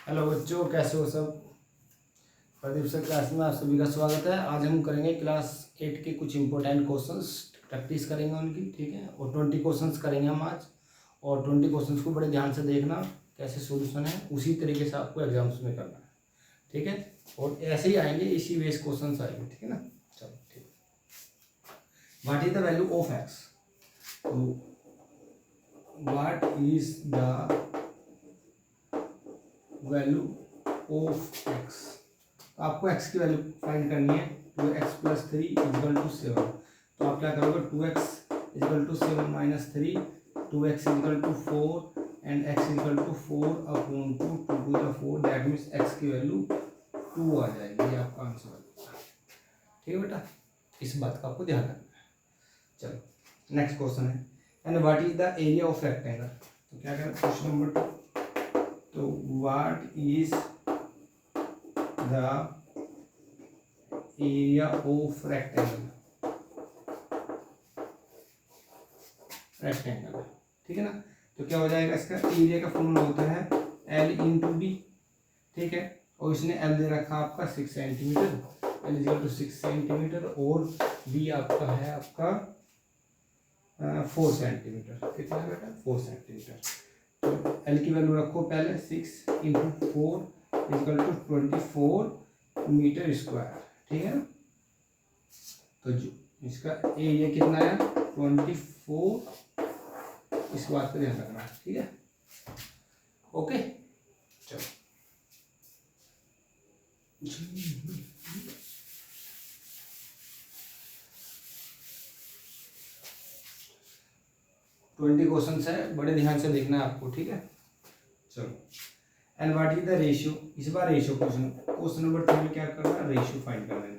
Hello बच्चों, कैसे हो सब। प्रदीप सर क्लास में आप सभी का स्वागत है। आज हम करेंगे क्लास 8 के कुछ इंपॉर्टेंट क्वेश्चंस, प्रैक्टिस करेंगे उनकी, ठीक है। और 20 क्वेश्चंस करेंगे हम आज। और 20 क्वेश्चंस को बड़े ध्यान से देखना, कैसे सोल्यूशन है उसी तरीके से आपको एग्जाम्स में करना है, ठीक है। और ऐसे ही आएंगे, इसी बेस क्वेश्चन आएंगे, ठीक है ना। चलो ठीक। What is the value of x. What is the value of x. आपको x की वैल्यू फाइंड करनी है। 2x + 3 = 7। तो आप क्या करोगे, 2x = 7 - 3, 2x = 4 and x = 4/2 2 to the 4। That means x की वैल्यू 2 आ जाएगी। ये आपका आंसर है, ठीक है बेटा। इस बात का आपको ध्यान रखना है। चलो नेक्स्ट क्वेश्चन है, and what is the area of rectangle. तो क्या करें, क्वेश्चन नंबर 2। तो what is the area of rectangle, ठीक है ना। तो क्या हो जाएगा, इसका एरिया का फॉर्मूला होता है L × B, ठीक है। और इसने L दे रखा आपका 6 सेंटीमीटर, L = 6 सेंटीमीटर, और B आपका है आपका 4 सेंटीमीटर। कितना है बेटा, 4 सेंटीमीटर। तो L की वैल्यू रखो पहले, 6 × 4 = 24 मीटर स्क्वायर, ठीक है ना। तो जो इसका एरिया कितना है, 24। इस बात का ध्यान रखना, ठीक है। ओके चलो। 20 क्वेश्चन है, बड़े ध्यान से देखना है आपको, ठीक है। चलो, and what is the ratio. इस बार रेशियो क्वेश्चन नंबर 3 में क्या करना है, रेशियो फाइंड करना है।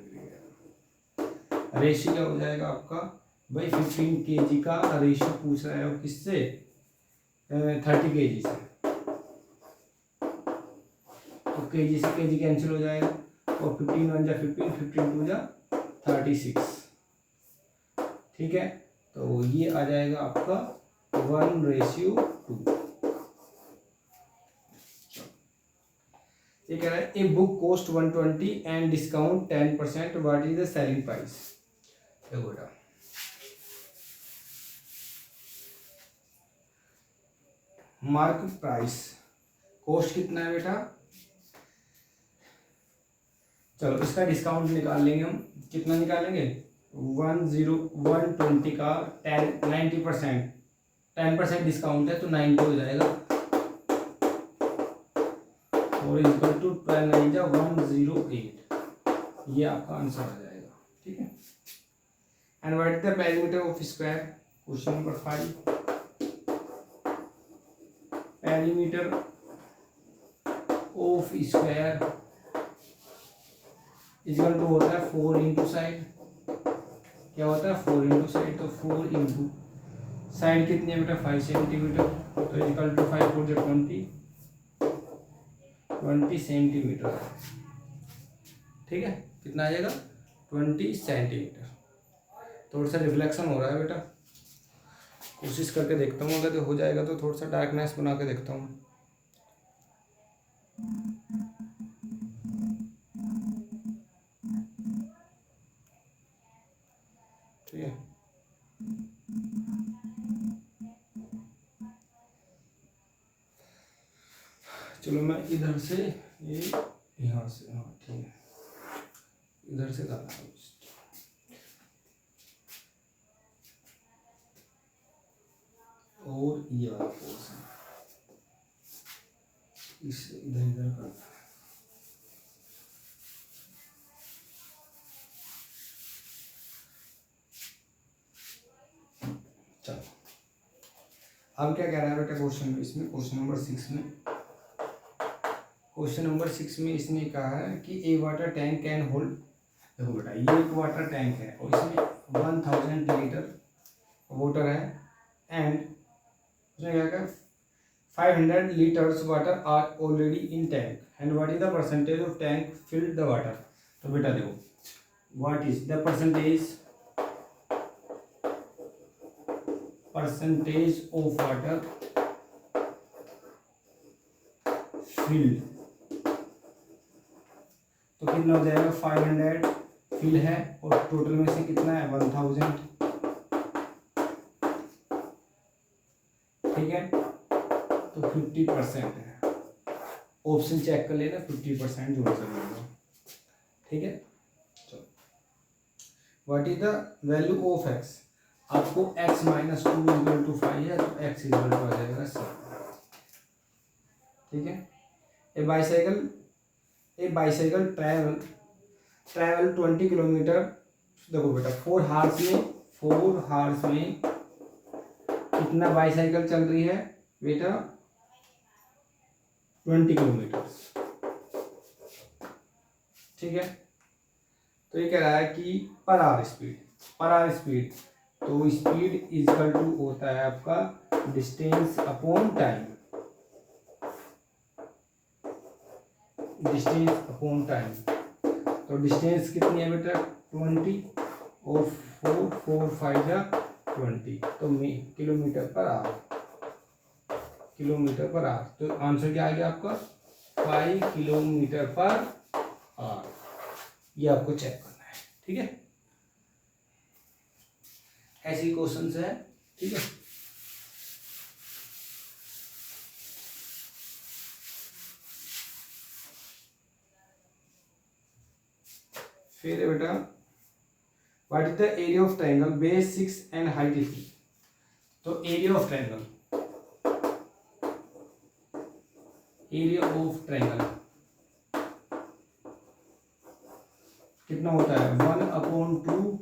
रेशियो क्या हो जाएगा आपका, भाई 15 kg का रेशियो पूछ रहा है, किससे, 30 kg से। तो kg से kg कैंसिल हो जाएगा, और 15 × 1 = 15, 15 × 2 = 36, ठीक है। तो ये आ जाएगा आपका 1:2। ये कह रहा है, a book cost 120 and discount 10%, what is the selling price. देखो बेटा, मार्क प्राइस, कॉस्ट कितना है बेटा। चलो इसका डिस्काउंट निकाल लेंगे हम, कितना निकालेंगे, 120 का 90%, 10% डिस्काउंट है तो 90 हो जाएगा, और इक्वल टू 12 9 जा 108। ये आपका आंसर आ जाएगा, ठीक है। And what is the perimeter of square. Question number 5। Perimeter of square equal to होता है 4 × साइड। क्या होता है, 4 × साइड। तो 4 × साइड कितनी है बेटा, 5 सेंटीमीटर। तो इक्वल टू 5 4 × 20 सेंटीमीटर, ठीक है। कितना आ जाएगा, 20 सेंटीमीटर। थोड़ा सा रिफ्लेक्शन हो रहा है बेटा, कोशिश करके देखता हूँ, अगर हो जाएगा तो थोड़ा सा डार्कनेस बना के देखता हूँ, ठीक है। चलो मैं इधर से, ये यहाँ से, हाँ ठीक है, इधर से डालना है। और ये वाला पोर्शन इस इधर इधर करना है। चलो अब क्या कह रहा है बेटा क्वेश्चन में, इसमें क्वेश्चन नंबर 6 में, क्वेश्चन नंबर 6 में इसने कहा है कि ए वाटर टैंक कैन होल्ड। देखो बेटा, ये एक वाटर टैंक है और इसमें 1000 लीटर वाटर है, एंड उसने क्या कहा, 500 litres water are already in tank, and what is the percentage of tank filled the water. तो बेटा देखो, what is the percentage of water filled कितना हो जाएगा 500 फिल है और टोटल में से कितना है 1000, ठीक है। तो 50% है, ऑप्शन चेक कर लेना, 50% जोड़ सकते, ठीक है। चलो, what is the value of x, आपको x माइनस 2 इक्वल टू 5 है तो x इक्वल टू आ जाएगा 7, ठीक है। ए बाईसाइकिल ट्रैवल 20 किलोमीटर, देखो बेटा 4 हार्स में कितना बाईसाइकिल चल रही है बेटा 20 किलोमीटर, ठीक है। तो ये कह रहा है कि पर आवर स्पीड, तो स्पीड इक्वल टू होता है आपका डिस्टेंस अपॉन टाइम, तो डिस्टेंस कितनी है बेटा 20 और 4 5 जा 20, तो किलोमीटर पर आवर, तो आंसर क्या आ गया आपका 5 किलोमीटर पर आवर, ये आपको चेक करना है, ठीक है। ऐसी क्वेश्चंस है, ठीक है। फिर बेटा what is the area of triangle base 6 and height 3, तो एरिया ऑफ ट्रायंगल कितना होता है 1/2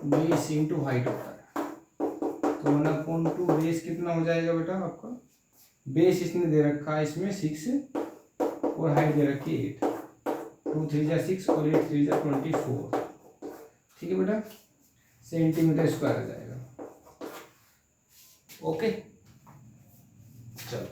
बेस इंटू हाइट होता है, तो 1/2 बेस कितना हो जाएगा बेटा आपका, बेस इसने दे रखा है इसमें 6 और हाइट दे रखी है 8, 2 3 जा 6 और 8 3 जा 24, ठीक है बेटा, सेंटीमीटर स्क्वायर आ जाएगा, ओके। चलो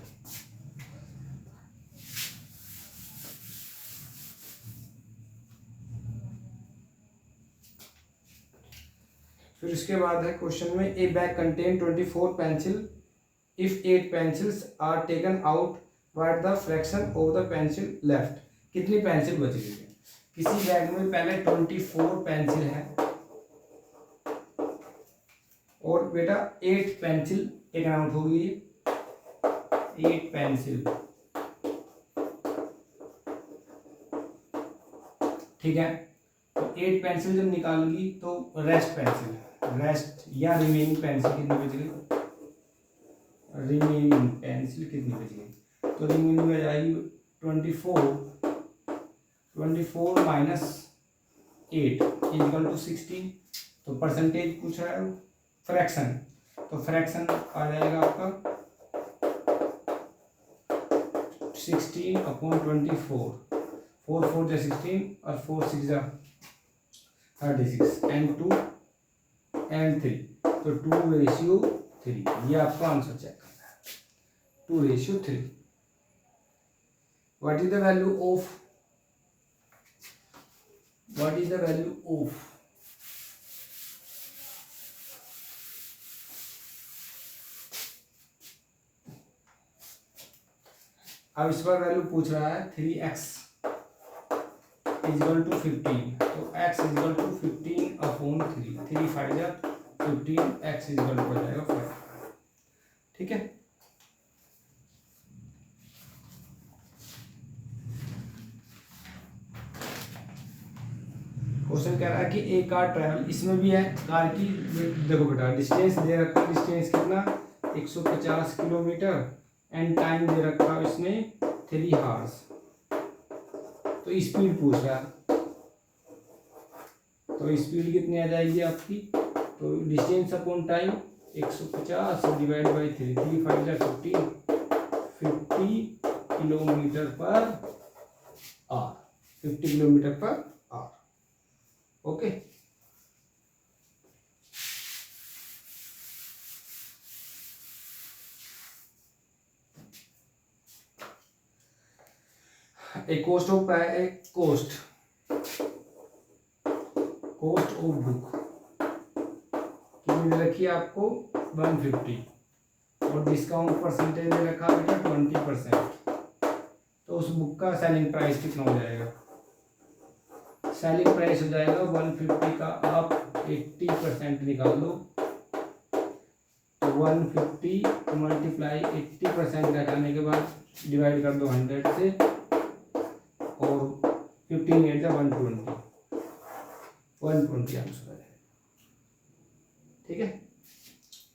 फिर उसके बाद है क्वेश्चन में, a bag contain 24 pencil, if 8 pencils are taken out what the fraction of the pencil left, कितनी पेंसिल बच गई है, किसी बैग में पहले 24 पेंसिल है और बेटा 8 पेंसिल टेकन आउट हो गई, 8 पेंसिल, ठीक है। तो 8 पेंसिल जब निकालूंगी तो रेस्ट या रिमेनिंग पेंसिल कितनी बच गई, तो रिमेनिंग में जाएगी 24 माइनस 8 इक्वल टू 16, तो परसेंटेज पूछ रहा है फ्रैक्शन, तो फ्रैक्शन आ जाएगा आपका 16/24, 4 4 जा 16 और 4 6 जा 36 एंड 2 एंड 3, तो 2:3, ये आपका आंसर चेक करना है 2:3। What is the value of अब इस पर वैल्यू पूछ रहा है 3x इक्वल टू 15, तो x इक्वल टू 15/3, 3 5 जा 15, x इक्वल टू हो जाएगा 5, ठीक है। क्वेश्चन कह रहा है कि एक कार ट्रैवल, इसमें भी है कार की, देखो बेटा डिस्टेंस दे रखा है, डिस्टेंस कितना 150 किलोमीटर एंड टाइम दे रखा है इसने 3 हार्स, तो स्पीड पूछ रहा है, तो स्पीड कितनी आ जाएगी आपकी, तो distance upon time 150 divide by 3, 3 5 जा 15, 50 kilometre per hour, 50 kilometre per hour, okay. A cost of book कितनी दे रखी है आपको 150 और डिस्काउंट परसेंटेज दे रखा है बेटा 20%, तो उस बुक का सेलिंग प्राइस कितना हो जाएगा सेलिंग प्राइस हो जाएगा 150 का, आप 80% निकाल दो, तो 150 मल्टीप्लाई 80% घटाने के बाद डिवाइड कर दो 100 से, और 15 8 का 120 आंसर है। ठीक है,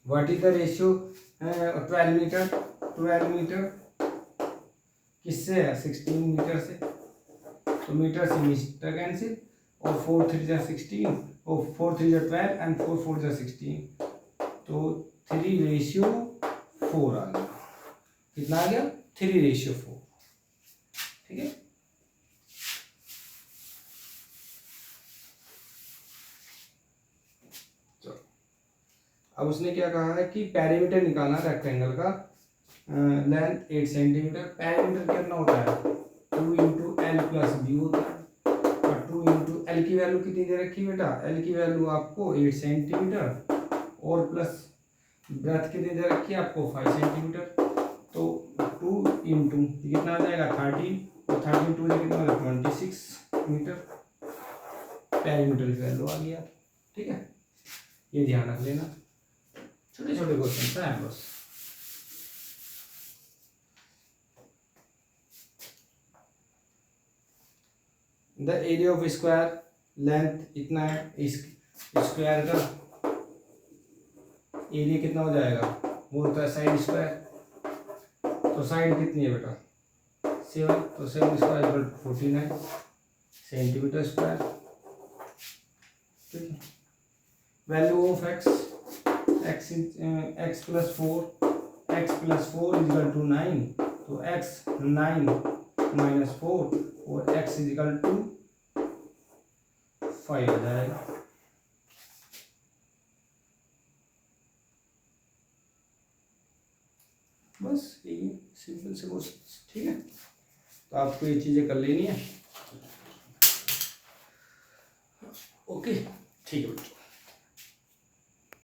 what is the ratio 12 metre, 12 metre किससे है, 16 मीटर से, तो मीटर से मीटर कैंसिल, और 4 3 जा 16, और 4 3 जा 12 एंड 4 4 जा 16, तो 3:4 आ गया। कितना आ गया, 3:4। ठीक है, चलो अब उसने क्या कहा है कि पेरीमीटर निकालना रेक्टेंगल का, लेंथ 8 सेंटीमीटर, पेरीमीटर कितना होता है 2 इंटू एल प्लस बी होता है, और 2 इंटू एल की वैल्यू कितनी दे रखी बेटा, एल की वैल्यू आपको 8 सेंटीमीटर, और प्लस ब्रेथ कितनी दे रखी है आपको 5 सेंटीमीटर, तो 2 इंटू कितना आ जाएगा 13, और 13 2 कितना हो जाएगा 26 मीटर, पेरीमीटर की वैल्यू आ गया। ठीक है, ये ध्यान रख लेना, छोटे छोटे क्वेश्चन है बस। The area of square, length इतना है, इस स्क्वायर का एरिया कितना हो जाएगा, वो होता है साइड स्क्वायर, तो साइड कितनी है बेटा 7, तो 7 स्क्वायर 49 सेंटीमीटर स्क्वायर। ठीक है, value of x, x plus 4 equal to 9, तो एक्स 9 माइनस 4, और एक्स इजिकल टू 5 आ जाएगा। बस यही सिंपल से क्वेश्चन। ठीक है, तो आपको ये चीजें कर लेनी है। ओके, ठीक है बच्चों।